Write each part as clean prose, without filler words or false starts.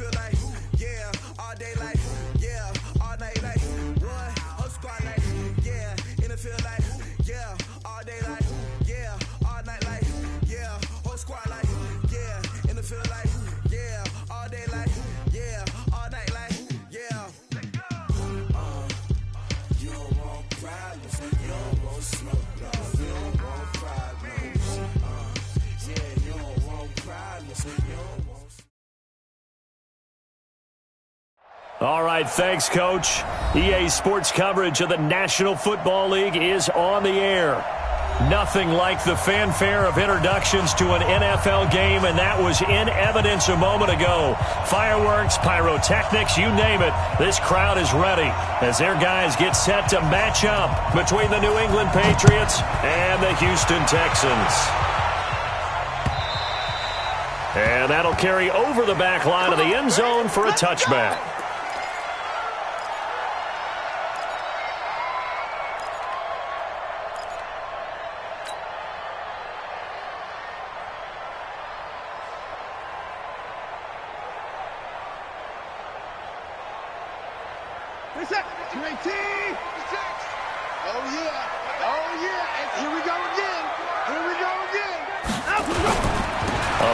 feel like, yeah, all day like, yeah, all night like, what? Whole squad like, yeah, in the field like, yeah, all day like, yeah, all night like, yeah, whole squad like, yeah, in the field like, yeah, all day like, yeah, all night like, yeah. You don't want problems, you don't want smoke, no, you don't want problems, yeah, you don't want problems, you don't want. All right, thanks, Coach. EA Sports coverage of the National Football League is on the air. Nothing like the fanfare of introductions to an NFL game, and that was in evidence a moment ago. Fireworks, pyrotechnics, you name it. This crowd is ready as their guys get set to match up between the New England Patriots and the Houston Texans. And that'll carry over the back line of the end zone for a touchback.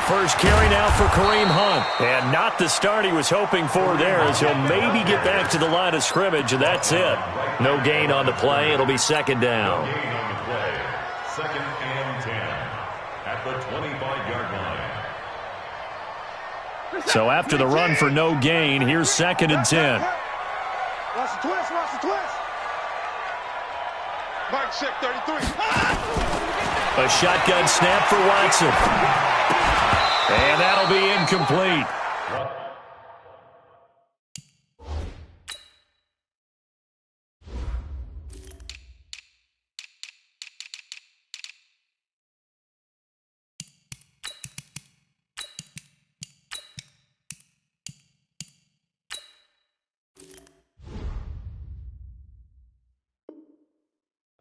First carry now for Kareem Hunt. And not the start he was hoping for there, as he'll maybe get back to the line of scrimmage, and that's it. No gain on the play. It'll be second down. Second and 10 at the 25-yard line. So after the run for no gain, here's second and 10. Watch the twist, watch the twist. Mike check 33. A shotgun snap for Watson. And that'll be incomplete.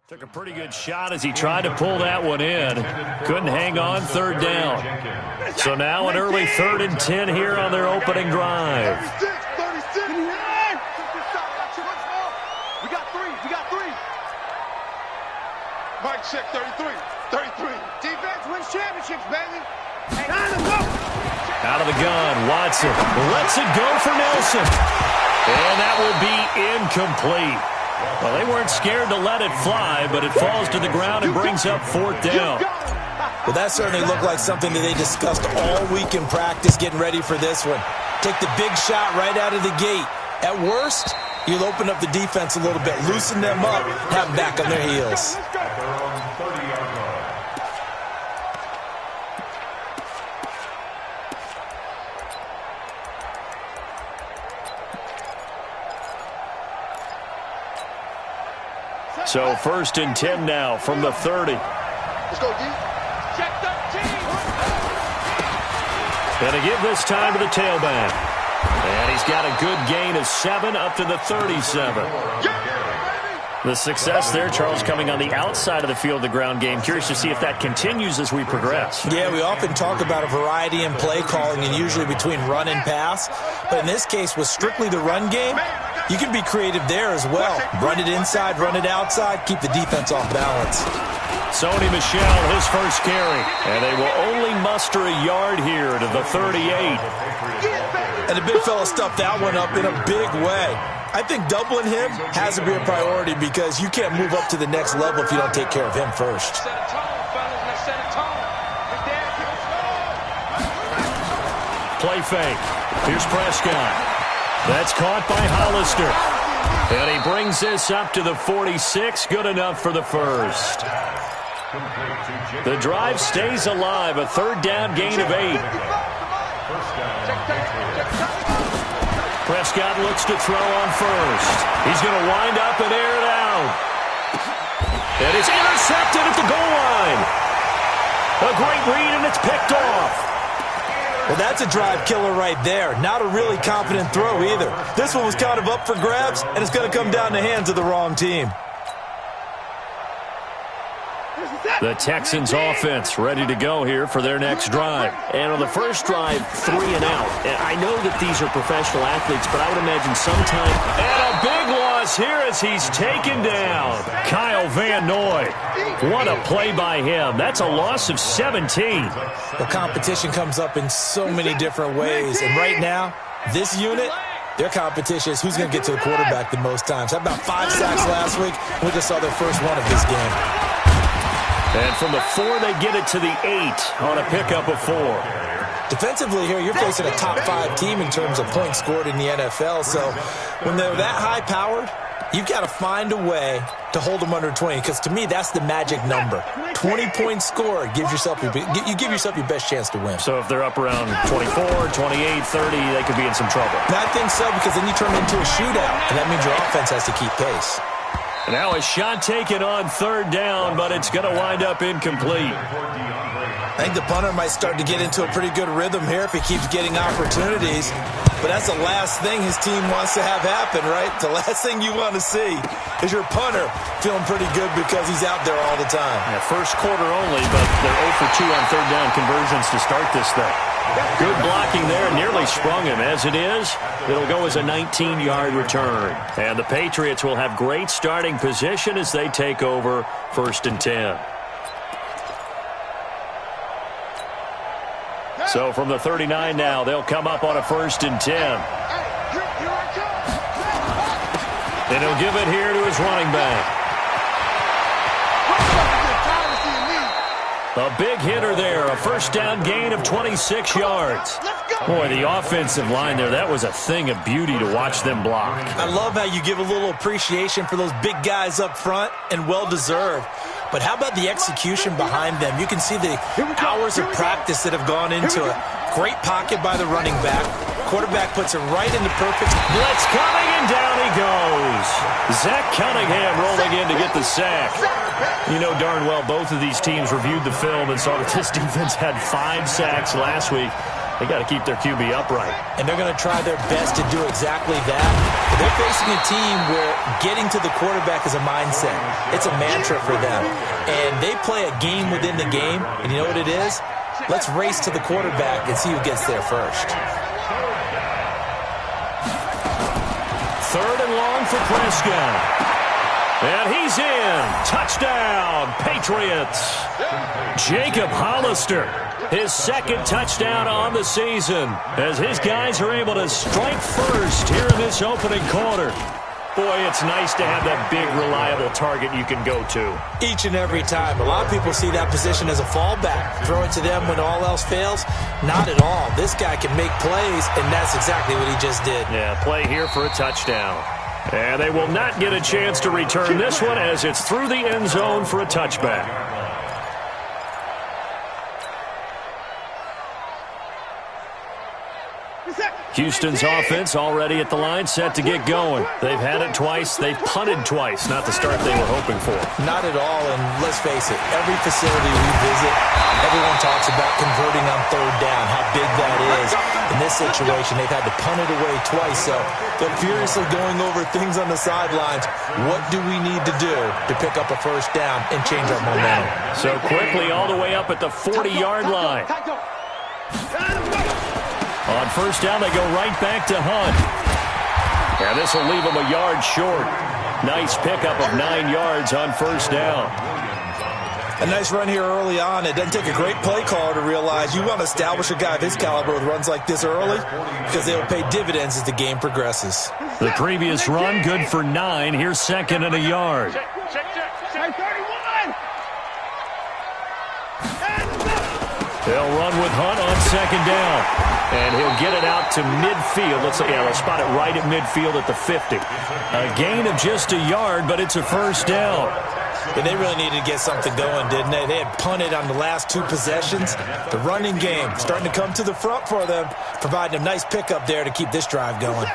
Took a pretty good shot as he tried to pull that one in. Couldn't hang on, third down. So now an early 3rd and 10 here on their opening drive. 36. We got three. Mike check 33. Defense wins championships, baby. Out of the gun, Watson lets it go for Nelson. And that will be incomplete. Well, they weren't scared to let it fly, but it falls to the ground and brings up 4th down. Well, that certainly looked like something that they discussed all week in practice getting ready for this one. Take the big shot right out of the gate. At worst, you'll open up the defense a little bit, loosen them up, have them back on their heels. So 1st and 10 now from the 30. Let's go, D. Check 13. And to give this time to the tailback. And he's got a good gain of 7 up to the 37. The success there, Charles, coming on the outside of the field, the ground game. Curious to see if that continues as we progress. Yeah, we often talk about a variety in play calling and usually between run and pass. But in this case, with strictly the run game, you can be creative there as well. Run it inside, run it outside, keep the defense off balance. Sony Michel, his first carry. And they will only muster a yard here to the 38. And the big fella stuffed that one up in a big way. I think doubling him has to be a priority because you can't move up to the next level if you don't take care of him first. Play fake. Here's Prescott. That's caught by Hollister. And he brings this up to the 46. Good enough for the first. The drive stays alive. A 3rd down gain of 8. Prescott looks to throw on first. He's going to wind up and air it out. And it's intercepted at the goal line. A great read, and it's picked off. Well, that's a drive killer right there. Not a really confident throw either. This one was kind of up for grabs, and it's going to come down the hands of the wrong team. The Texans offense ready to go here for their next drive. And on the first drive, 3 and out. And I know that these are professional athletes, but I would imagine sometime. And a big loss here as he's taken down. Kyle Van Noy. What a play by him. That's a loss of 17. The competition comes up in so many different ways. And right now, this unit, their competition is who's going to get to the quarterback the most times. Had about 5 sacks last week. We just saw their first one of this game. And from the 4, they get it to the 8 on a pickup of 4. Defensively here, you're facing a top 5 team in terms of points scored in the NFL. So when they're that high-powered, you've got to find a way to hold them under 20, because to me, that's the magic number. 20 points scored, you give yourself your best chance to win. So if they're up around 24, 28, 30, they could be in some trouble. And I think so, because then you turn it into a shootout, and that means your offense has to keep pace. Now a shot taken on 3rd down, but it's going to wind up incomplete. I think the punter might start to get into a pretty good rhythm here if he keeps getting opportunities. But that's the last thing his team wants to have happen, right? The last thing you want to see is your punter feeling pretty good because he's out there all the time. Yeah, first quarter only, but they're 0 for 2 on 3rd down conversions to start this thing. Good blocking there, nearly sprung him. As it is, it'll go as a 19-yard return. And the Patriots will have great starting position as they take over 1st and 10. So from the 39 now, they'll come up on a 1st and 10. And he'll give it here to his running back. A big hitter there, a 1st down gain of 26 yards. Boy, the offensive line there, that was a thing of beauty to watch them block. I love how you give a little appreciation for those big guys up front, and well-deserved. But how about the execution behind them? You can see the hours of practice that have gone into it. Great pocket by the running back. Quarterback puts it right in the perfect. Blitz coming, and down he goes. Zach Cunningham rolling in to get the sack. You know darn well both of these teams reviewed the film and saw that this defense had 5 sacks last week. They got to keep their QB upright. And they're going to try their best to do exactly that. But they're facing a team where getting to the quarterback is a mindset. It's a mantra for them. And they play a game within the game. And you know what it is? Let's race to the quarterback and see who gets there first. 3rd and long for Prescott. And he's in. Touchdown, Patriots. Jacob Hollister, his 2nd touchdown on the season, as his guys are able to strike first here in this opening quarter. Boy, it's nice to have that big, reliable target you can go to. Each and every time. A lot of people see that position as a fallback. Throw it to them when all else fails. Not at all. This guy can make plays, and that's exactly what he just did. Yeah, play here for a touchdown. And they will not get a chance to return this one as it's through the end zone for a touchback. Houston's offense already at the line, set to get going. They've had it twice. They've punted twice. Not the start they were hoping for. Not at all, and let's face it, every facility we visit, everyone talks about converting on 3rd down, how big that is. In this situation, they've had to punt it away twice, so they're furiously going over things on the sidelines. What do we need to do to pick up a 1st down and change our momentum? So quickly all the way up at the 40-yard line. On 1st down, they go right back to Hunt. And this will leave them a yard short. Nice pickup of 9 yards on 1st down. A nice run here early on. It doesn't take a great play caller to realize you want to establish a guy of his caliber with runs like this early, because they will pay dividends as the game progresses. The previous run, good for 9. Here's 2nd and a yard. They'll run with Hunt on 2nd down. And he'll get it out to midfield. They'll spot it right at midfield at the 50. A gain of just a yard, but it's a 1st down. And they really needed to get something going, didn't they? They had punted on the last 2 possessions. The running game starting to come to the front for them, providing a nice pickup there to keep this drive going.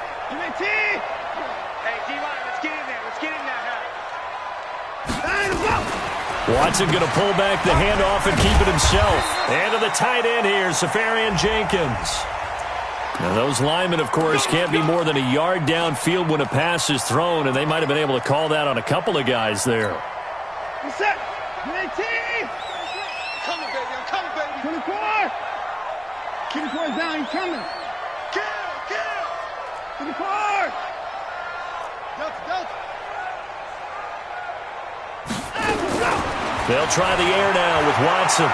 Watson going to pull back the handoff and keep it himself. And to the tight end here, Safarian Jenkins. Now those linemen, of course, can't be more than a yard downfield when a pass is thrown, and they might have been able to call that on a couple of guys there. Coming, baby. I'm coming, baby. 24. 24 is down. He's coming. Kill. 24. Delta. They'll try the air now with Watson.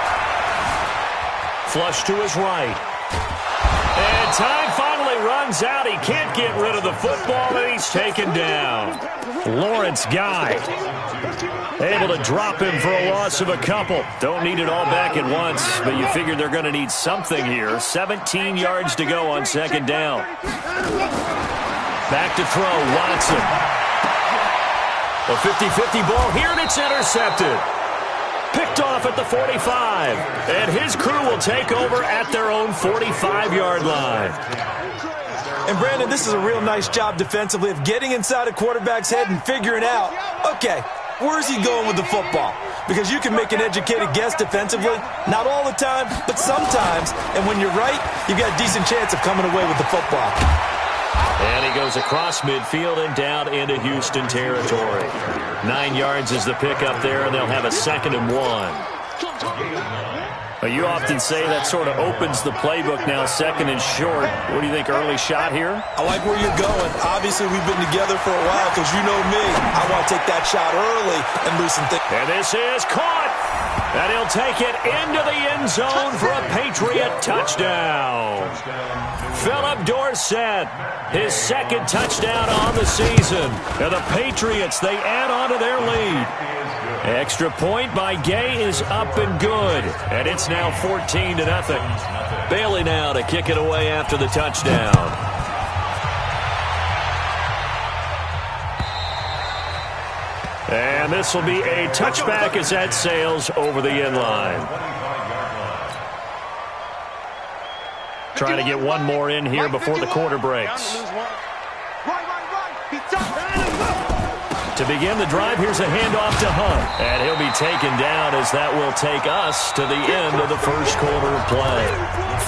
Flush to his right. And time finally runs out. He can't get rid of the football, and he's taken down. Lawrence Guy able to drop him for a loss of a couple. Don't need it all back at once, but you figure they're going to need something here. 17 yards to go on second down. Back to throw, Watson. A 50-50 ball here, and it's intercepted. Picked off at the 45, and his crew will take over at their own 45-yard line. And, Brandon, this is a real nice job defensively of getting inside a quarterback's head and figuring out, okay, where's he going with the football? Because you can make an educated guess defensively, not all the time, but sometimes. And when you're right, you've got a decent chance of coming away with the football. And he goes across midfield and down into Houston territory. 9 yards is the pickup there, and they'll have a 2nd and 1. You often say that sort of opens the playbook now, 2nd and short. What do you think, early shot here? I like where you're going. Obviously, we've been together for a while because you know me. I want to take that shot early and loosen things. And this is caught. And he'll take it into the end zone for a Patriot touchdown. Philip Dorsett, his 2nd touchdown on the season. And the Patriots, they add on to their lead. Extra point by Gay is up and good. And it's now 14-0. Bailey now to kick it away after the touchdown. And this will be a touchback as that sails over the end line. Trying to get one more in here before the quarter breaks. To begin the drive, here's a handoff to Hunt. And he'll be taken down as that will take us to the end of the first quarter of play.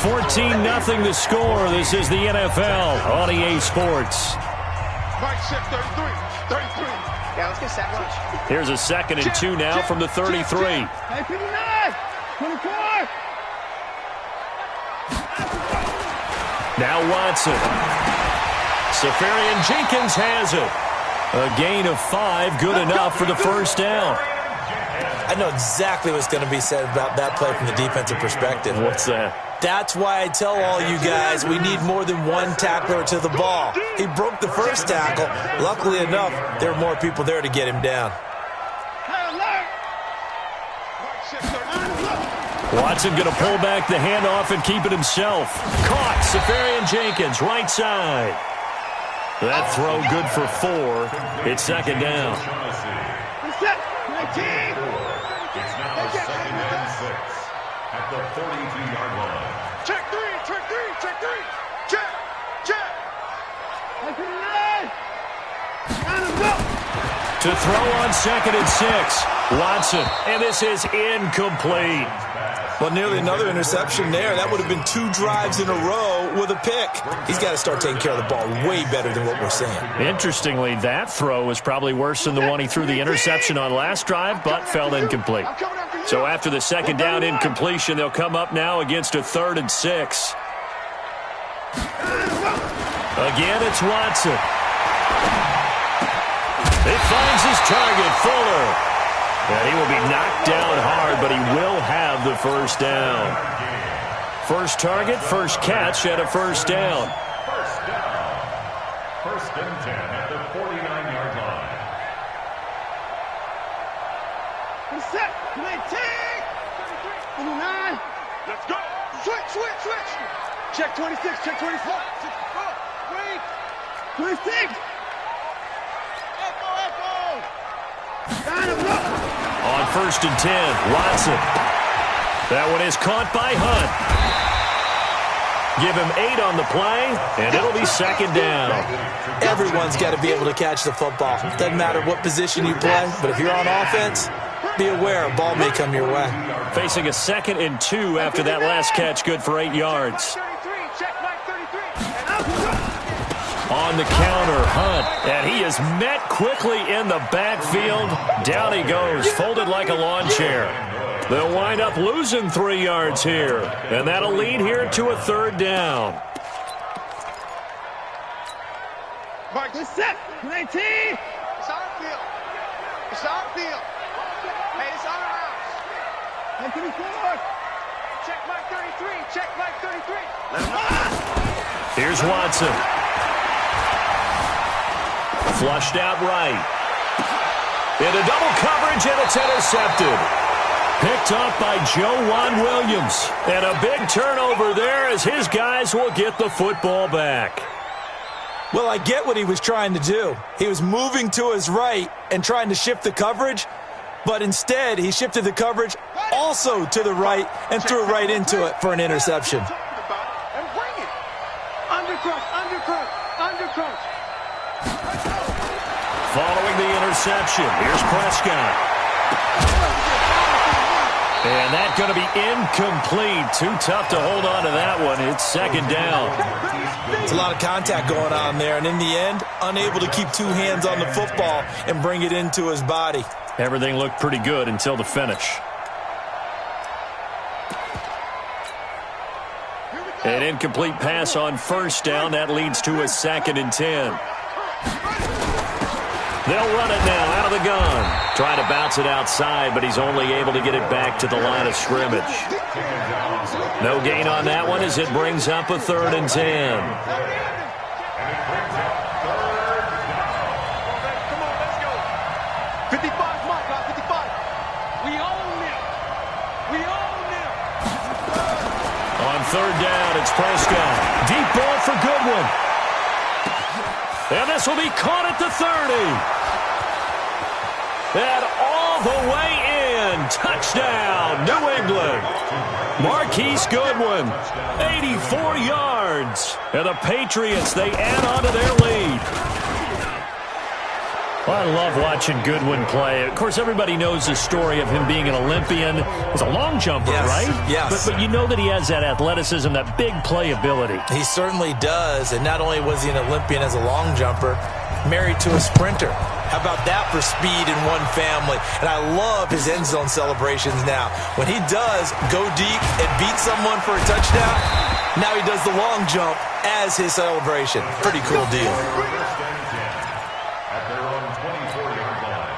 14-0 the score. This is the NFL on EA Sports. Right shift, 33. Yeah, let's get sack lunch. Here's a 2nd and 2 now from the 33. Hey, 59. 24. Now Watson. Safarian Jenkins has it. A gain of 5, good enough for the first down. I know exactly what's going to be said about that play from the defensive perspective. What's that? That's why I tell all you guys we need more than one tackler to the ball. He broke the first tackle. Luckily enough, there were more people there to get him down. Watson going to pull back the handoff and keep it himself. Caught. Safarian Jenkins, right side. That throw good for 4. It's 2nd down. It's now 2nd and 6 at the 42-yard line. Check three. To throw on 2nd and 6. Watson, and this is incomplete. Well, nearly another interception there. That would have been 2 drives in a row with a pick. He's got to start taking care of the ball way better than what we're seeing. Interestingly, that throw was probably worse than the one he threw the interception on last drive, but fell incomplete. So after the 2nd down incompletion, they'll come up now against a 3rd and 6. Again, it's Watson. He finds his target, Fuller. And he will be knocked down hard, but he will have the first down. First target, first catch at a first down. First and 10 at the 49-yard line. Set. 19. 29. Let's go. Switch. Check 26. Check 24. Wait. 26. On 1st and 10, Watson. That one is caught by Hunt. Give him 8 on the play, and it'll be 2nd down. Everyone's got to be able to catch the football. Doesn't matter what position you play, but if you're on offense, be aware a ball may come your way. Facing a 2nd and 2 after that last catch, good for 8 yards. On the counter, Hunt, and he is met quickly in the backfield. Down he goes, folded like a lawn chair. They'll wind up losing 3 yards here, and that'll lead here to a 3rd down. Mark, let's set. 19. It's our field. It's our field. Hey, it's our house. Hey, 24. Check Mike 33. Check Mike 33. Here's Watson. Flushed out right. Into double coverage, and it's intercepted. Picked up by Joejuan Williams. And a big turnover there as his guys will get the football back. Well, I get what he was trying to do. He was moving to his right and trying to shift the coverage, but instead he shifted the coverage also to the right and threw right into it for an interception. And bring it. Undercrunch, undercrunch, undercrunch. Following the interception, here's Prescott. And that's going to be incomplete. Too tough to hold on to that one. It's 2nd down. It's a lot of contact going on there, and in the end, unable to keep 2 hands on the football and bring it into his body. Everything looked pretty good until the finish. An incomplete pass on 1st down. That leads to a 2nd and 10. They'll run it now out of the gun. Trying to bounce it outside, but he's only able to get it back to the line of scrimmage. No gain on that one as it brings up a 3rd and 10. Come on, let's go. 55, Mike, 55. We own them. We own them. On 3rd down, it's Prescott. Deep ball for Goodwin. And this will be caught at the 30. And all the way in. Touchdown, New England. Marquise Goodwin, 84 yards. And the Patriots, they add on to their lead. Well, I love watching Goodwin play. Of course, everybody knows the story of him being an Olympian. He's a long jumper, right? Yes. But you know that he has that athleticism, that big playability. He certainly does, and not only was he an Olympian as a long jumper, married to a sprinter. How about that for speed in one family? And I love his end zone celebrations now. When he does go deep and beat someone for a touchdown, now he does the long jump as his celebration. Pretty cool deal. At their own 24-yard line.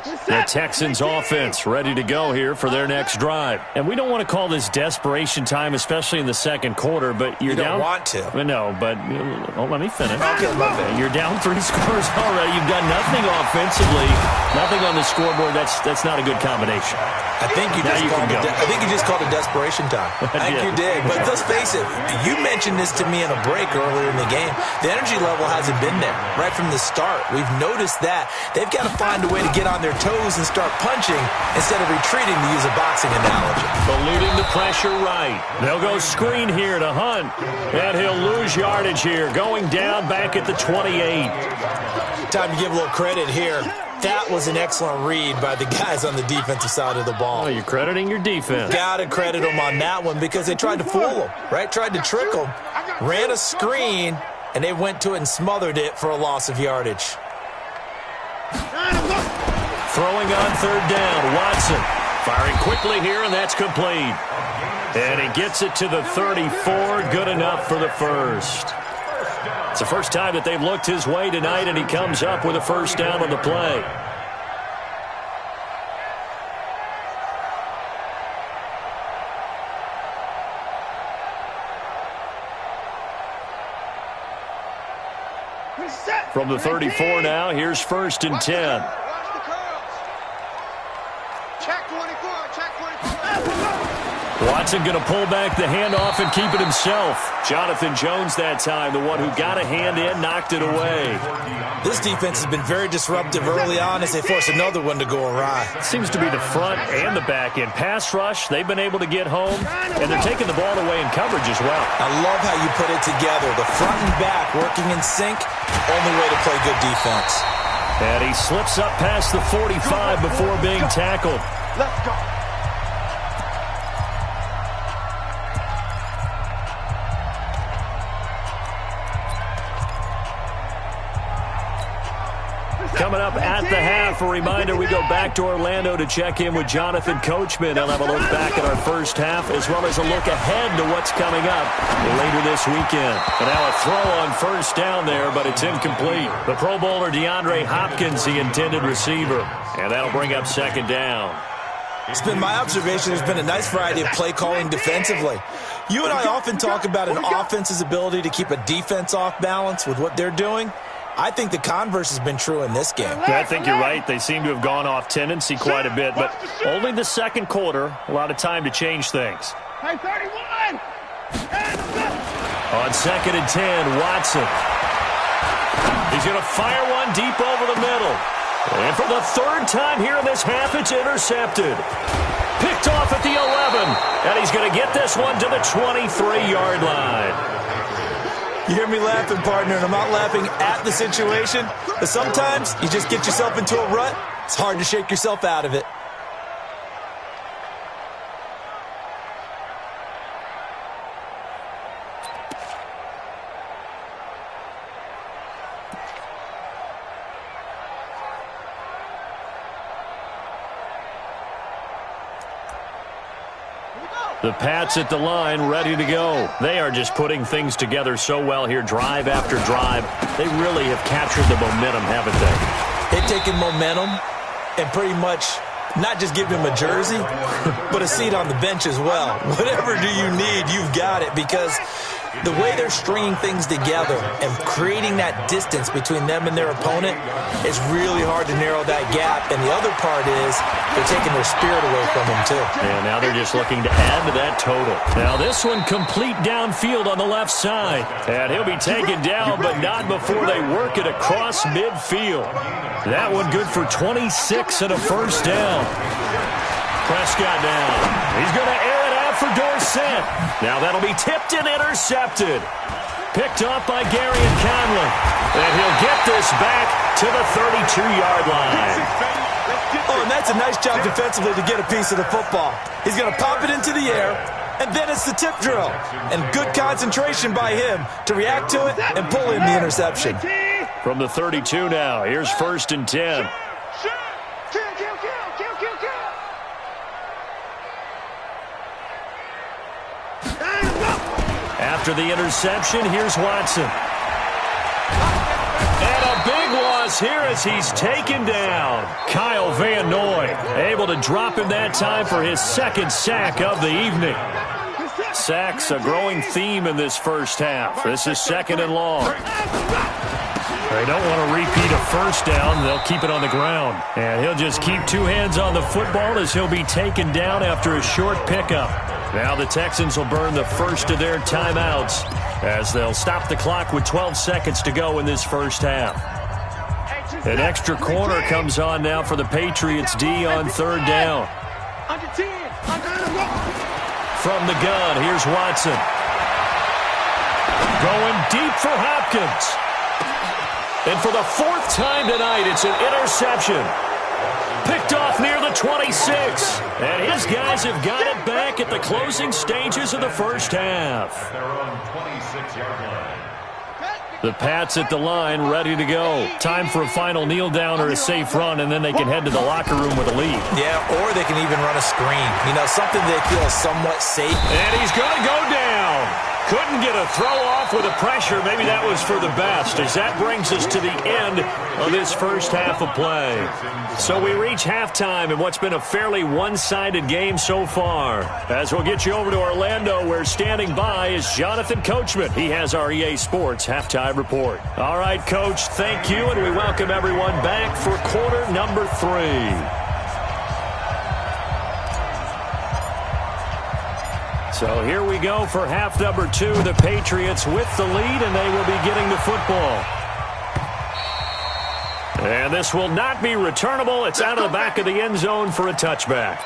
The Texans offense ready to go here for their next drive. And we don't want to call this desperation time, especially in the 2nd quarter, but you're down. You don't want to. No, but let me finish. Okay, you're down 3 scores already. You've done nothing offensively, nothing on the scoreboard. That's not a good combination. I think you just called it desperation time. I think you did. But let's face it, you mentioned this to me in a break earlier in the game. The energy level hasn't been there right from the start. We've noticed that. They've got to find a way to get on their toes and start punching instead of retreating, to use a boxing analogy. Eluding the pressure right. They'll go screen here to Hunt. And he'll lose yardage here. Going down back at the 28. Time to give a little credit here. That was an excellent read by the guys on the defensive side of the ball. Oh, you're crediting your defense. Got to credit them on that one because they tried to fool them, right? Tried to trick them. Ran a screen, and they went to it and smothered it for a loss of yardage. Throwing on 3rd down, Watson. Firing quickly here, and that's complete. And he gets it to the 34. Good enough for the first. It's the first time that they've looked his way tonight, and he comes up with a 1st down on the play. From the 34 now, here's 1st and 10. Check 24, check 24. Watson going to pull back the handoff and keep it himself. Jonathan Jones that time, the one who got a hand in, knocked it away. This defense has been very disruptive early on as they force another one to go awry. Seems to be the front and the back end. Pass rush, they've been able to get home, and they're taking the ball away in coverage as well. I love how you put it together. The front and back working in sync, only way to play good defense. And he slips up past the 45 before being tackled. Let's go. Coming up at the half, a reminder, we go back to Orlando to check in with Jonathan Coachman. He'll have a look back at our first half as well as a look ahead to what's coming up later this weekend. And now a throw on first down there, but it's incomplete. The Pro Bowler DeAndre Hopkins, the intended receiver. And that'll bring up second down. It's been my observation there's been a nice variety of play calling defensively. You and I often talk about an offense's ability to keep a defense off balance with what they're doing. I think the converse has been true in this game. Yeah, I think you're right. They seem to have gone off tendency quite a bit, but only the second quarter, a lot of time to change things. Hey, 31! On 2nd and 10, Watson. He's going to fire one deep over the middle. And for the third time here in this half, it's intercepted. Picked off at the 11, and he's going to get this one to the 23-yard line. You hear me laughing, partner, and I'm not laughing at the situation, but sometimes you just get yourself into a rut. It's hard to shake yourself out of it. The Pats at the line, ready to go. They are just putting things together so well here, drive after drive. They really have captured the momentum, haven't they? They've taken momentum and pretty much not just give him a jersey, but a seat on the bench as well. Whatever do you need, you've got it, because the way they're stringing things together and creating that distance between them and their opponent, it's really hard to narrow that gap. And the other part is they're taking their spirit away from them, too. And now they're just looking to add to that total. Now this one complete downfield on the left side. And he'll be taken down, but not before they work it across midfield. That one good for 26 and a first down. Prescott down. He's going to air it out for Dorsett. Now that'll be tipped and intercepted. Picked off by Gary and Conley. And he'll get this back to the 32-yard line. Oh, and that's a nice job defensively to get a piece of the football. He's going to pop it into the air, and then it's the tip drill. And good concentration by him to react to it and pull in the interception. From the 32 now, here's 1st and 10. After the interception, here's Watson. And a big loss here as he's taken down. Kyle Van Noy able to drop him that time for his second sack of the evening. Sacks a growing theme in this first half. This is 2nd and long. They don't want to repeat a first down. They'll keep it on the ground. And he'll just keep two hands on the football as he'll be taken down after a short pickup. Now the Texans will burn the first of their timeouts as they'll stop the clock with 12 seconds to go in this first half. An extra corner comes on now for the Patriots D on 3rd down. From the gun, here's Watson. Going deep for Hopkins. And for the 4th time tonight, it's an interception. Picked off near the 26. And his guys have got it back at the closing stages of the first half. Their own 26-yard line. The Pats at the line, ready to go. Time for a final kneel down or a safe run, and then they can head to the locker room with a lead. Yeah, or they can even run a screen. You know, something they feel somewhat safe. And he's going to go down. Couldn't get a throw off with the pressure. Maybe that was for the best, as that brings us to the end of this first half of play. So we reach halftime in what's been a fairly one-sided game so far. As we'll get you over to Orlando, where standing by is Jonathan Coachman. He has our EA Sports halftime report. All right, Coach, thank you, and we welcome everyone back for quarter number 3. So here we go for half number 2. The Patriots with the lead, and they will be getting the football. And this will not be returnable. It's out of the back of the end zone for a touchback.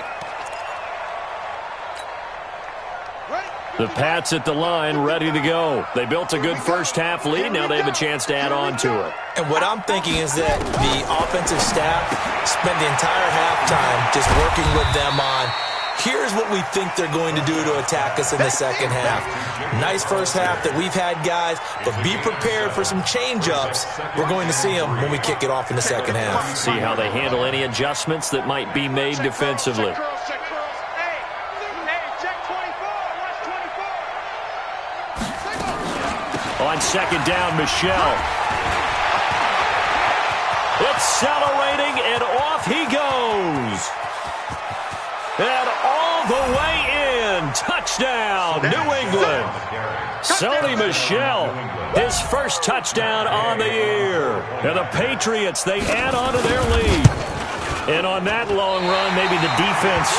The Pats at the line, ready to go. They built a good first-half lead. Now they have a chance to add on to it. And what I'm thinking is that the offensive staff spent the entire halftime just working with them on, here's what we think they're going to do to attack us in the second half. Nice first half that we've had, guys, but be prepared for some change-ups. We're going to see them when we kick it off in the second half. See how they handle any adjustments that might be made defensively. On second down, Michel. Accelerating, and off he goes. And all the way in. Touchdown, New England. Sony Michel, his first touchdown on the year. And the Patriots, they add on to their lead. And on that long run, maybe the defense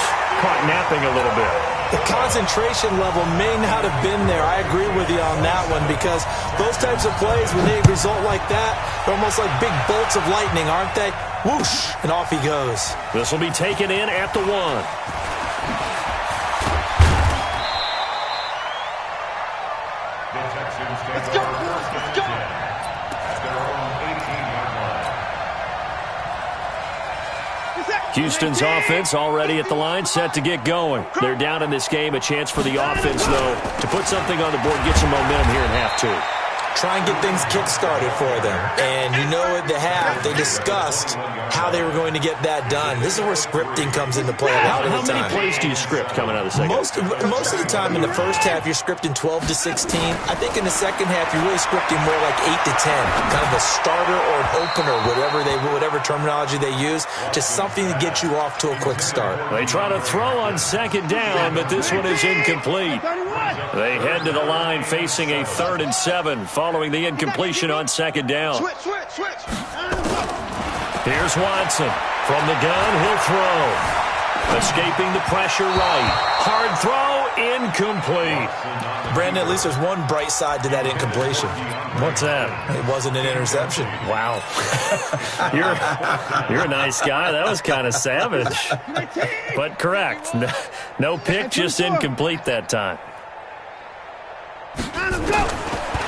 caught napping a little bit. The concentration level may not have been there. I agree with you on that one, because those types of plays, when they result like that, they're almost like big bolts of lightning, aren't they? Whoosh, and off he goes. This will be taken in at the 1. Let's go, let's go. Houston's offense already at the line, set to get going. They're down in this game. A chance for the offense, though, to put something on the board, get some momentum here in half 2. Try and get things kick-started for them. And you know at the half, they discussed how they were going to get that done. This is where scripting comes into play a lot of the time. How many plays do you script coming out of the second? Most of the time in the first half, you're scripting 12 to 16. I think in the second half, you're really scripting more like 8 to 10. Kind of a starter or an opener, whatever terminology they use. Just something to get you off to a quick start. They try to throw on second down, but this one is incomplete. They head to the line facing a 3rd and 7 following the incompletion on second down. Switch. Here's Watson. From the gun, he'll throw. Escaping the pressure right. Hard throw, incomplete. Brandon, at least there's one bright side to that incompletion. What's that? It wasn't an interception. Wow. You're a nice guy. That was kind of savage. But correct. No pick, just incomplete that time.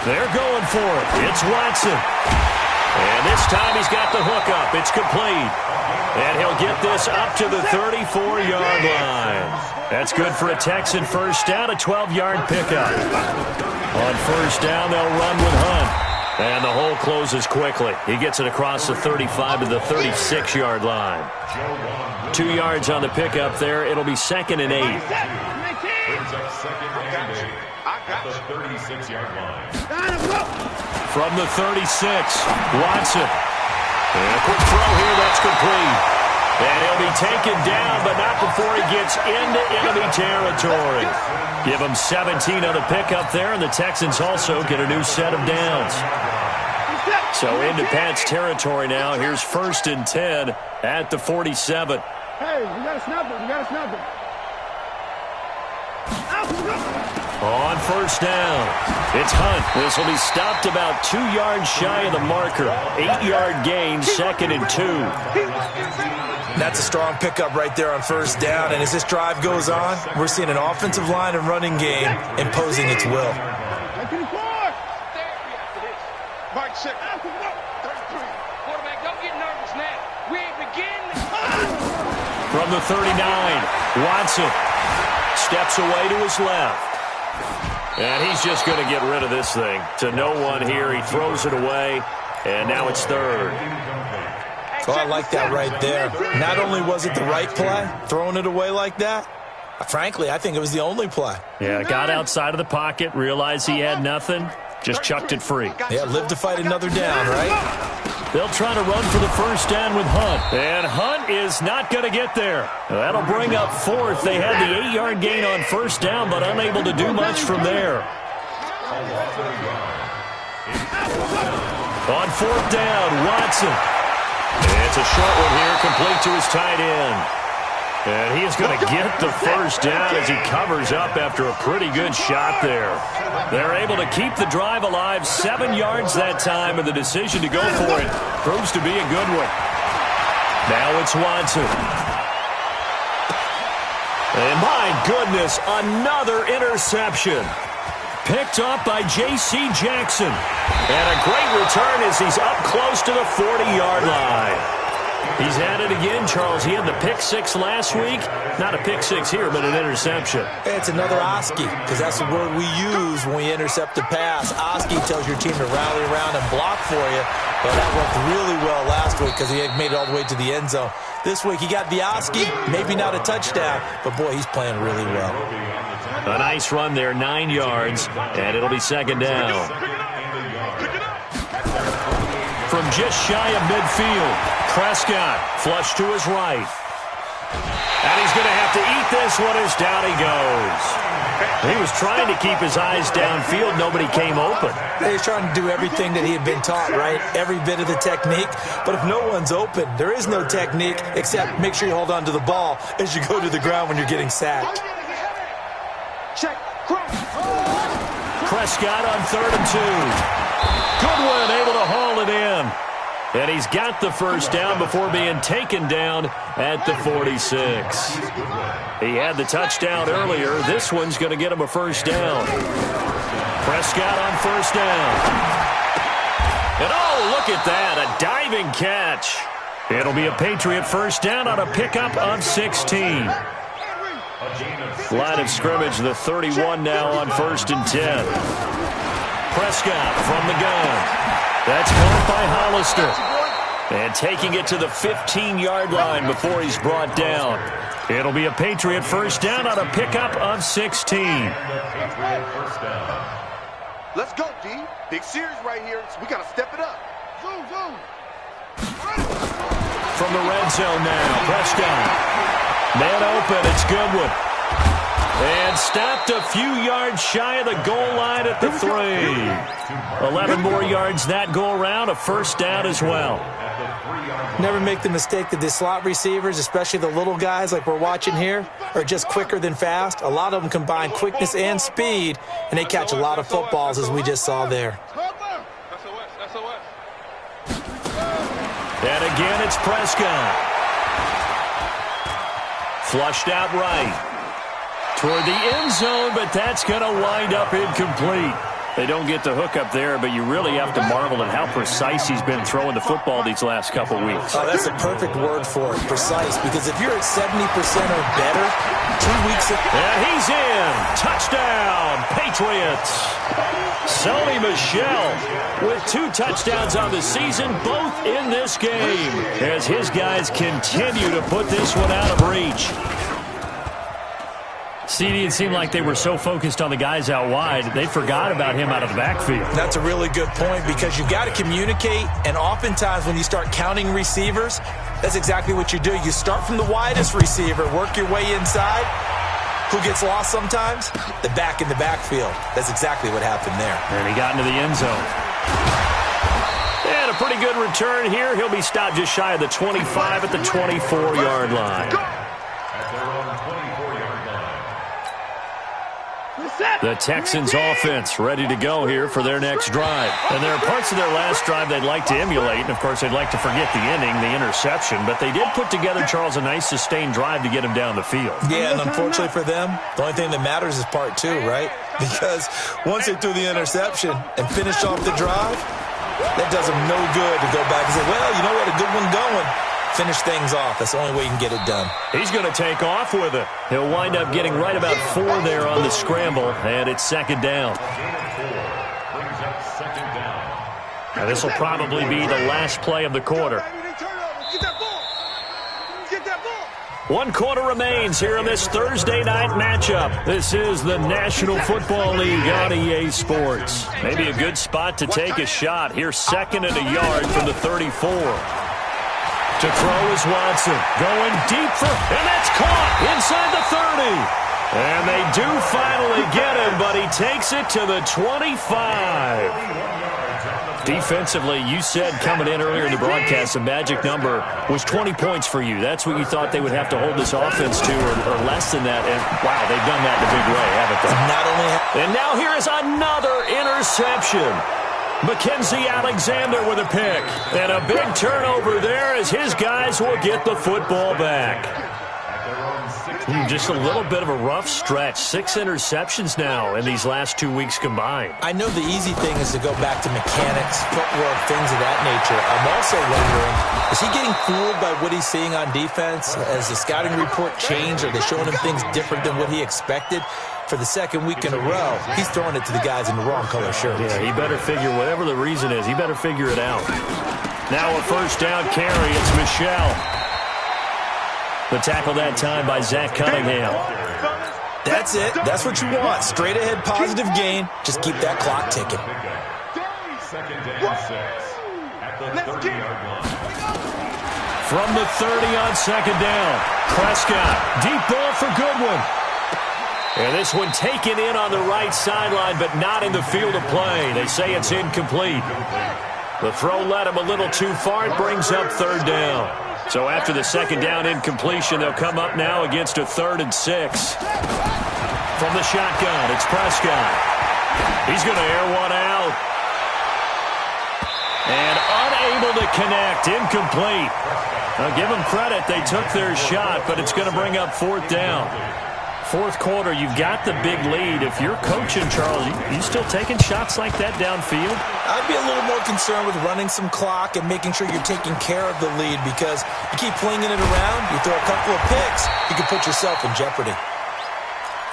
They're going for it. It's Watson. And this time he's got the hook up. It's complete. And he'll get this up to the 34-yard line. That's good for a Texan first down, a 12-yard pickup. On first down, they'll run with Hunt. And the hole closes quickly. He gets it across the 35 to the 36-yard line. 2 yards on the pickup there. It'll be 2nd and 8. Brings up 2nd and 8 at the 36-yard line. From the 36, Watson. And a quick throw here, that's complete. And he'll be taken down, but not before he gets into enemy territory. Give him 17 on the pickup there, and the Texans also get a new set of downs. So into Pats territory now. Here's 1st and 10 at the 47. Hey, we got to snap it. On first down, it's Hunt. This will be stopped about 2 yards shy of the marker. 8-yard gain, 2nd and 2. That's a strong pickup right there on first down. And as this drive goes on, we're seeing an offensive line and running game imposing its will. Mike, check. 33. Quarterback, don't get nervous now. We ain't beginning. From the 39, Watson steps away to his left. And he's just going to get rid of this thing. To no one here. He throws it away. And now it's 3rd. Oh, I like that right there. Not only was it the right play, throwing it away like that, frankly, I think it was the only play. Yeah, got outside of the pocket, realized he had nothing, just chucked it free. Yeah, live to fight another down, right? They'll try to run for the first down with Hunt. And Hunt is not going to get there. That'll bring up 4th. They had the 8-yard gain on first down, but unable to do much from there. On 4th down, Watson. It's a short one here, complete to his tight end. And he is going to get the first down as he covers up after a pretty good shot there. They're able to keep the drive alive, 7 yards that time, and the decision to go for it proves to be a good one. Now it's Watson. And my goodness, another interception. Picked up by J.C. Jackson. And a great return as he's up close to the 40-yard line. He's at it again, Charles. He had the pick six last week. Not a pick six here, but an interception. It's another Oski, because that's the word we use when we intercept a pass. Oski tells your team to rally around and block for you. But that worked really well last week because he had made it all the way to the end zone. This week he got the Oski, maybe not a touchdown, but boy, he's playing really well. A nice run there, 9 yards, and it'll be second down. From just shy of midfield, Prescott flushed to his right. And he's going to have to eat this one as down he goes. He was trying to keep his eyes downfield. Nobody came open. He was trying to do everything that he had been taught, right? Every bit of the technique. But if no one's open, there is no technique except make sure you hold on to the ball as you go to the ground when you're getting sacked. Check. Prescott on 3rd and 2. Goodwin able to haul it in. And he's got the first down before being taken down at the 46. He had the touchdown earlier. This one's going to get him a first down. Prescott on first down. And oh, look at that, a diving catch. It'll be a Patriot first down on a pickup of 16. Line of scrimmage, the 31 now on 1st and 10. Prescott from the gun. That's caught by Hollister. And taking it to the 15-yard line before he's brought down. It'll be a Patriot first down on a pickup of 16. Let's go, D. Big series right here, so we got to step it up. Zoom. From the red zone now, Prescott. Man open, it's Goodwin. And stopped a few yards shy of the goal line at the 3. 11 more yards that go around, a first down as well. Never make the mistake that the slot receivers, especially the little guys like we're watching here, are just quicker than fast. A lot of them combine quickness and speed, and they catch a lot of footballs as we just saw there. And again, it's Prescott. Flushed out right. Toward the end zone, but that's going to wind up incomplete. They don't get the hook up there, but you really have to marvel at how precise he's been throwing the football these last couple weeks. Oh, that's a perfect word for it, precise, because if you're at 70% or better, 2 weeks... And he's in! Touchdown, Patriots! Sony Michel with 2 touchdowns on the season, both in this game, as his guys continue to put this one out of reach. CD, it seemed like they were so focused on the guys out wide, they forgot about him out of the backfield. That's a really good point because you've got to communicate, and oftentimes when you start counting receivers, that's exactly what you do. You start from the widest receiver, work your way inside. Who gets lost sometimes? The back in the backfield. That's exactly what happened there. And he got into the end zone. And a pretty good return here. He'll be stopped just shy of the 25 at the 24-yard line. The Texans offense ready to go here for their next drive. And there are parts of their last drive they'd like to emulate. And, of course, they'd like to forget the inning, the interception. But they did put together, Charles, a nice sustained drive to get him down the field. Yeah, and unfortunately for them, the only thing that matters is part 2, right? Because once they threw the interception and finished off the drive, that does them no good to go back and say, well, you know what, a good one going. Finish things off. That's the only way you can get it done. He's going to take off with it. He'll wind up getting right about 4 there on the scramble, and it's second down. Now, this will probably be the last play of the quarter. 1 quarter remains here in this Thursday night matchup. This is the National Football League on EA Sports. Maybe a good spot to take a shot. Here's 2nd and a yard from the 34. To throw is Watson, going deep and that's caught inside the 30. And they do finally get him, but he takes it to the 25. Defensively, you said coming in earlier in the broadcast, the magic number was 20 points for you. That's what you thought they would have to hold this offense to, or less than that. And, wow, they've done that in a big way, haven't they? And now here is another interception. Mackenzie Alexander with a pick. And a big turnover there as his guys will get the football back. Just a little bit of a rough stretch. 6 interceptions now in these last 2 weeks combined. I know the easy thing is to go back to mechanics, footwork, things of that nature. I'm also wondering, is he getting fooled by what he's seeing on defense? Has the scouting report changed? Are they showing him things different than what he expected? For the second week in a row, he's throwing it to the guys in the wrong color shirts. Yeah, he better figure, whatever the reason is, he better figure it out. Now a first down carry. It's Michelle. The tackle that time by Zach Cunningham. That's it. That's what you want. Straight ahead, positive gain. Just keep that clock ticking. Second down 6 at the 30-yard line. From the 30 on second down, Prescott. Deep ball for Goodwin. And this one taken in on the right sideline, but not in the field of play. They say it's incomplete. The throw led him a little too far. It brings up third down. So after the second down incompletion, they'll come up now against a 3rd and 6. From the shotgun, it's Prescott. He's going to air one out. And unable to connect, incomplete. Now give them credit, they took their shot, but it's going to bring up 4th down. 4th quarter, you've got the big lead. If you're coaching, Charles, you still taking shots like that downfield? I'd be a little more concerned with running some clock and making sure you're taking care of the lead, because you keep flinging it around, you throw a couple of picks, you can put yourself in jeopardy.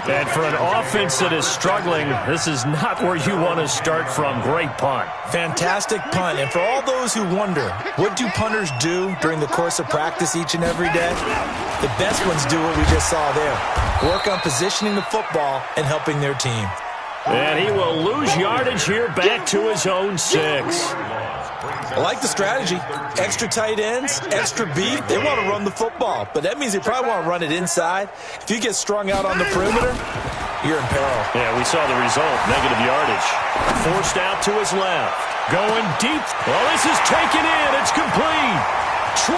And for an offense that is struggling, this is not where you want to start from. Great punt. Fantastic punt. And for all those who wonder, what do punters do during the course of practice each and every day? The best ones do what we just saw there. Work on positioning the football and helping their team. And he will lose yardage here back to his own 6. I like the strategy. Extra tight ends, extra beef. They want to run the football, but that means they probably want to run it inside. If you get strung out on the perimeter, you're in peril. Yeah, we saw the result. Negative yardage. Forced out to his left. Going deep. Well, this is taken in. It's complete. 20.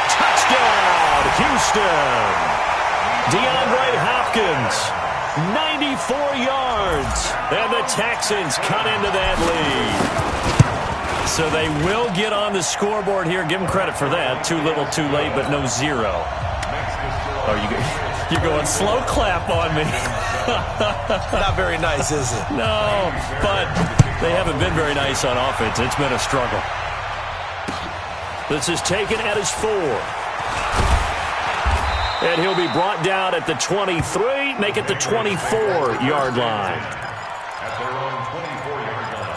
Touchdown, Houston. DeAndre Hopkins. 94 yards. And the Texans cut into that lead. So they will get on the scoreboard here. Give them credit for that. Too little, too late, but no 0. Oh, you're going slow clap on me. Not very nice, is it? No, but they haven't been very nice on offense. It's been a struggle. This is taken at his 4. And he'll be brought down at the 23, make it the 24-yard line. At their own 24-yard line.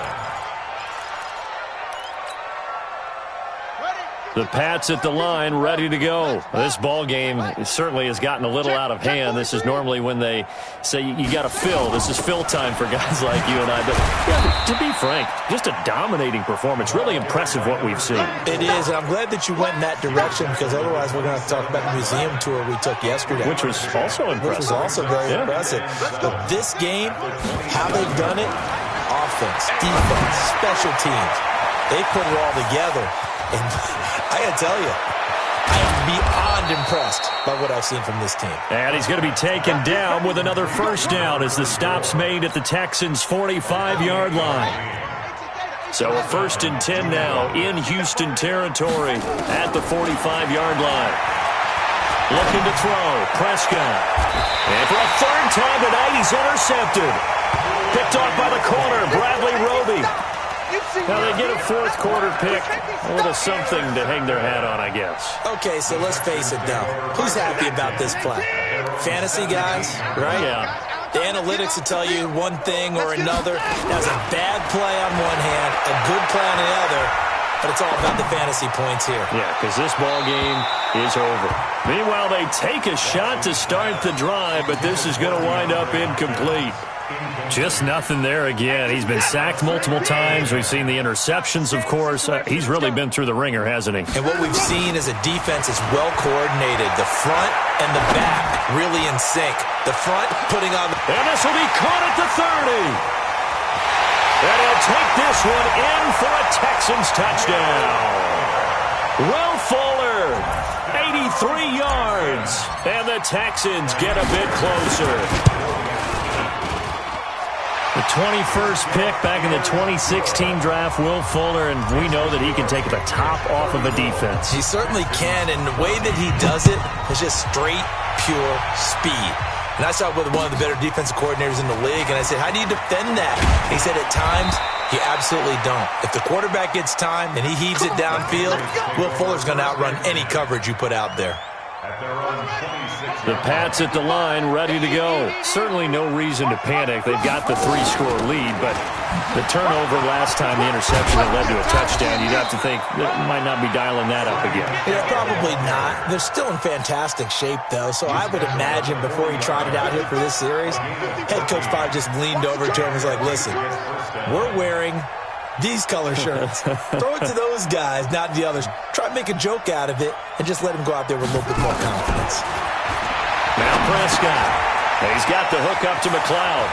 The Pats at the line, ready to go. This ball game certainly has gotten a little out of hand. This is normally when they say you got to fill. This is fill time for guys like you and I. But yeah, to be frank, just a dominating performance. Really impressive what we've seen. It is, and I'm glad that you went in that direction, because otherwise we're going to have to talk about the museum tour we took yesterday. Which was also impressive. Which was also very impressive. But this game, how they've done it, offense, defense, special teams, they put it all together. And I got to tell you, I am beyond impressed by what I've seen from this team. And he's going to be taken down with another first down as the stop's made at the Texans' 45-yard line. So a 1st and 10 now in Houston territory at the 45-yard line. Looking to throw, Prescott. And for a 3rd time tonight, he's intercepted. Picked off by the corner, Bradley Roby. Now they get a 4th quarter pick, a little something to hang their hat on, I guess. Okay, so let's face it now. Who's happy about this play? Fantasy guys, right? Yeah. The analytics will tell you one thing or another. That's a bad play on one hand, a good play on the other, but it's all about the fantasy points here. Yeah, because this ball game is over. Meanwhile, they take a shot to start the drive, but this is going to wind up incomplete. Just nothing there again. He's been sacked multiple times. We've seen the interceptions, of course. He's really been through the ringer, hasn't he? And what we've seen is a defense is well coordinated. The front and the back really in sync. The front putting on the... And this will be caught at the 30. And he'll take this one in for a Texans touchdown. Will Fuller, 83 yards. And the Texans get a bit closer. The The 21st pick back in the 2016 draft, Will Fuller, and we know that he can take the top off of a defense. He certainly can, and the way that he does it is just straight, pure speed. And I saw it with one of the better defensive coordinators in the league, and I said, how do you defend that? He said, at times, you absolutely don't. If the quarterback gets time and he heaves it downfield, Will Fuller's going to outrun any coverage you put out there. The Pats at the line, ready to go. Certainly no reason to panic. They've got the 3-score lead, but the turnover last time, the interception that led to a touchdown, you'd have to think that might not be dialing that up again. Yeah, probably not. They're still in fantastic shape, though, so I would imagine before he trotted out here for this series, head coach probably just leaned over to him and was like, listen, we're wearing these color shirts. Throw it to those guys, not the others. Try to make a joke out of it and just let him go out there with a little bit more confidence. Now Prescott. He's got the hook up to McLeod.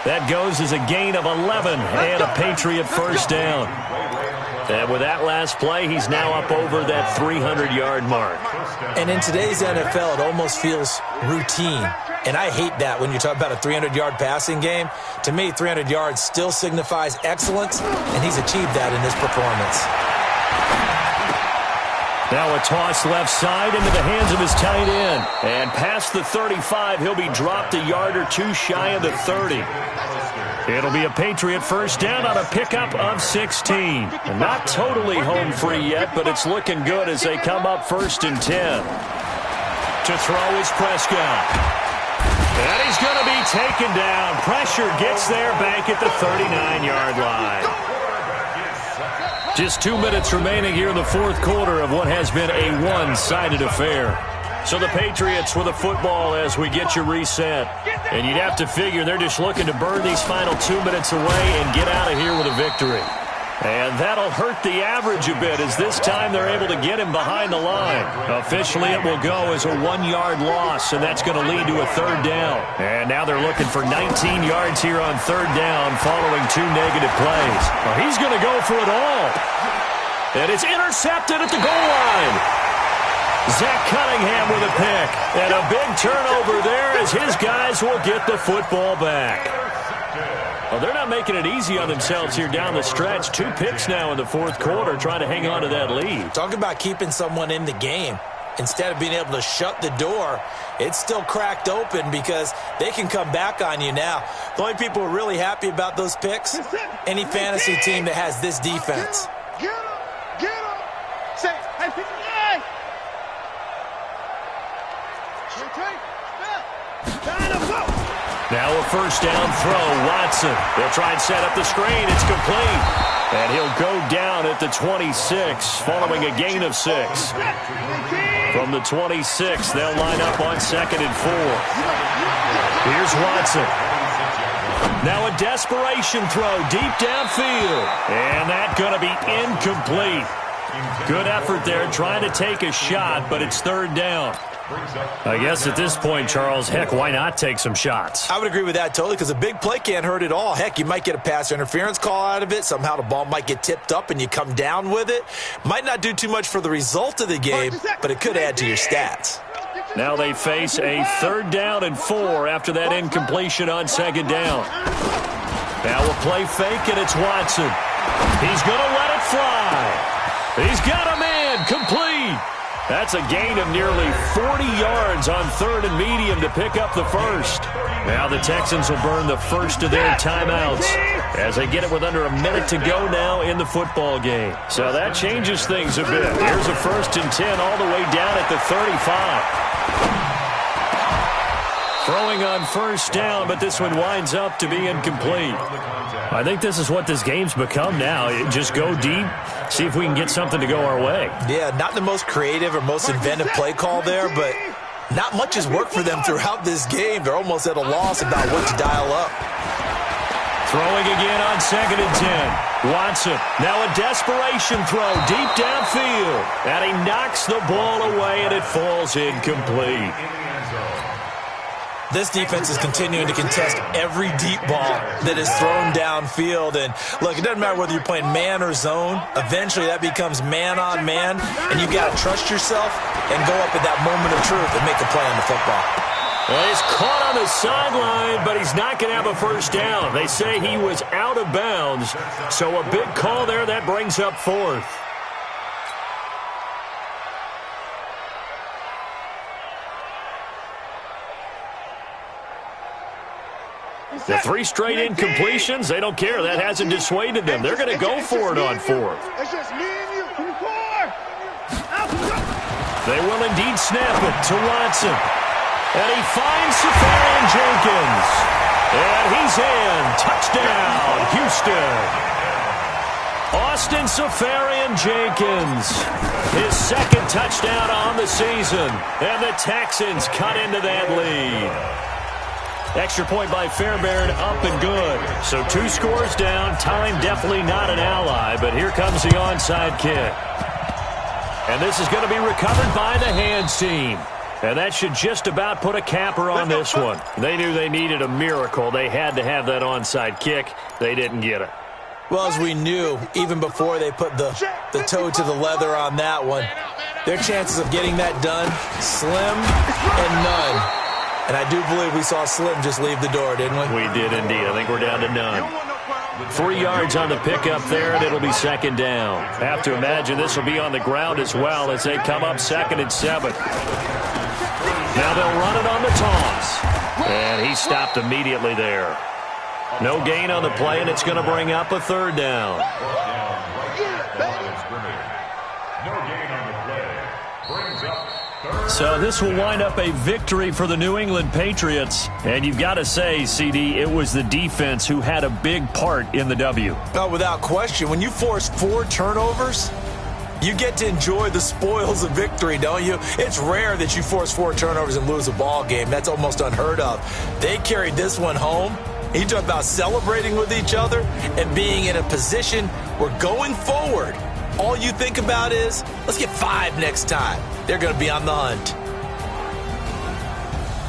That goes as a gain of 11 and a Patriot first down. And with that last play, he's now up over that 300-yard mark. And in today's NFL, it almost feels routine. And I hate that when you talk about a 300-yard passing game. To me, 300 yards still signifies excellence, and he's achieved that in this performance. Now a toss left side into the hands of his tight end. And past the 35, he'll be dropped a yard or two shy of the 30. It'll be a Patriot first down on a pickup of 16. And not totally home free yet, but it's looking good as they come up 1st and 10. To throw is Prescott. And he's going to be taken down. Pressure gets there back at the 39-yard line. Just 2 minutes remaining here in the fourth quarter of what has been a one-sided affair. So the Patriots with the football as we get you reset. And you'd have to figure they're just looking to burn these final 2 minutes away and get out of here with a victory. And that'll hurt the average a bit as this time they're able to get him behind the line. Officially, it will go as a 1-yard loss, and that's going to lead to a third down. And now they're looking for 19 yards here on third down following 2 negative plays. Well, he's going to go for it all. And it's intercepted at the goal line. Zach Cunningham with a pick. And a big turnover there as his guys will get the football back. Well, they're not making it easy on themselves here down the stretch. 2 picks now in the fourth quarter trying to hang on to that lead. Talk about keeping someone in the game. Instead of being able to shut the door, it's still cracked open because they can come back on you now. The only people who are really happy about those picks, any fantasy team that has this defense. Get him. Say, hey, pick the leg. Time to go. Now a first down throw, Watson. They'll try and set up the screen. It's complete. And he'll go down at the 26 following a gain of 6. From the 26, they'll line up on 2nd and 4. Here's Watson. Now a desperation throw deep downfield. And that's going to be incomplete. Good effort there trying to take a shot, but it's third down. I guess at this point, Charles, heck, why not take some shots? I would agree with that totally because a big play can't hurt at all. Heck, you might get a pass interference call out of it. Somehow the ball might get tipped up and you come down with it. Might not do too much for the result of the game, but it could add to your stats. Now they face a 3rd down and 4 after that incompletion on 2nd down. Now a play fake, and it's Watson. He's going to let it fly. He's got a man complete. That's a gain of nearly 40 yards on 3rd and medium to pick up the first. Now the Texans will burn the first of their timeouts as they get it with under a minute to go now in the football game. So that changes things a bit. Here's a 1st and 10 all the way down at the 35. Throwing on first down, but this one winds up to be incomplete. I think this is what this game's become now. Just go deep, see if we can get something to go our way. Yeah, not the most creative or most inventive play call there, but not much has worked for them throughout this game. They're almost at a loss about what to dial up. Throwing again on 2nd and 10. Watson, now a desperation throw deep downfield. And he knocks the ball away, and it falls incomplete. This defense is continuing to contest every deep ball that is thrown downfield. And, look, it doesn't matter whether you're playing man or zone. Eventually, that becomes man on man, and you've got to trust yourself and go up at that moment of truth and make a play on the football. Well, he's caught on the sideline, but he's not going to have a first down. They say he was out of bounds, so a big call there. That brings up fourth. The 3 straight incompletions, they don't care. That hasn't dissuaded them. They're going to go for it on fourth. It's just me and you. They will indeed snap it to Watson. And he finds Safarian Jenkins. And he's in. Touchdown, Houston. Austin Safarian Jenkins. His second touchdown on the season. And the Texans cut into that lead. Extra point by Fairbairn, up and good. So 2 scores down. Time definitely not an ally, but here comes the onside kick. And this is going to be recovered by the hands team. And that should just about put a capper on this one. They knew they needed a miracle. They had to have that onside kick. They didn't get it. Well, as we knew, even before they put the toe to the leather on that one, their chances of getting that done, slim and none. And I do believe we saw Slim just leave the door, didn't we? We did indeed. I think we're down to none. 3 yards on the pickup there, and it'll be second down. Have to imagine this will be on the ground as well as they come up 2nd and 7. Now they'll run it on the toss. And he stopped immediately there. No gain on the play, and it's going to bring up a 3rd down. No gain on the play. Brings up 3rd. So this will wind up a victory for the New England Patriots. And you've got to say, CD, it was the defense who had a big part in the W. Oh, without question. When you force 4 turnovers, you get to enjoy the spoils of victory, don't you? It's rare that you force 4 turnovers and lose a ball game. That's almost unheard of. They carried this one home. You talk about celebrating with each other and being in a position where going forward, all you think about is, let's get 5 next time. They're going to be on the hunt.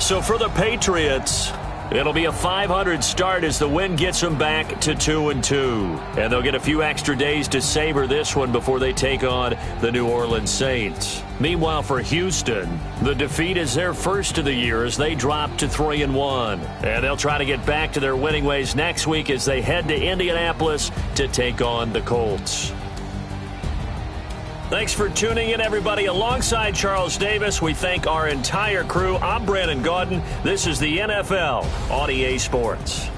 So for the Patriots, it'll be a 500 start as the win gets them back to 2-2. And they'll get a few extra days to savor this one before they take on the New Orleans Saints. Meanwhile, for Houston, the defeat is their first of the year as they drop to 3-1. And they'll try to get back to their winning ways next week as they head to Indianapolis to take on the Colts. Thanks for tuning in, everybody. Alongside Charles Davis, we thank our entire crew. I'm Brandon Gaudin. This is the NFL on EA Sports.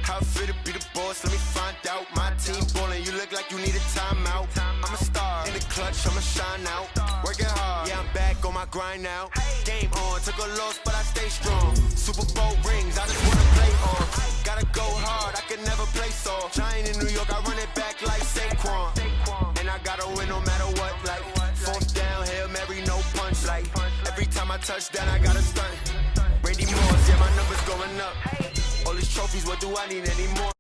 How fit to be the boss? Let me find out. My team ballin', you look like you need a timeout. I'm a star in the clutch, I'ma shine out. Working hard, yeah, I'm back on my grind now. Game on, took a loss, but I stay strong. Super Bowl rings, I just wanna play on. Gotta go hard, I can never play soft. Giant in New York, I run it back like Saquon. And I gotta win no matter what, like 4th down, Hail Mary, no punch. Like every time I touch down, I gotta stunt. Randy Moss, yeah, my numbers going up. All these trophies, what do I need anymore?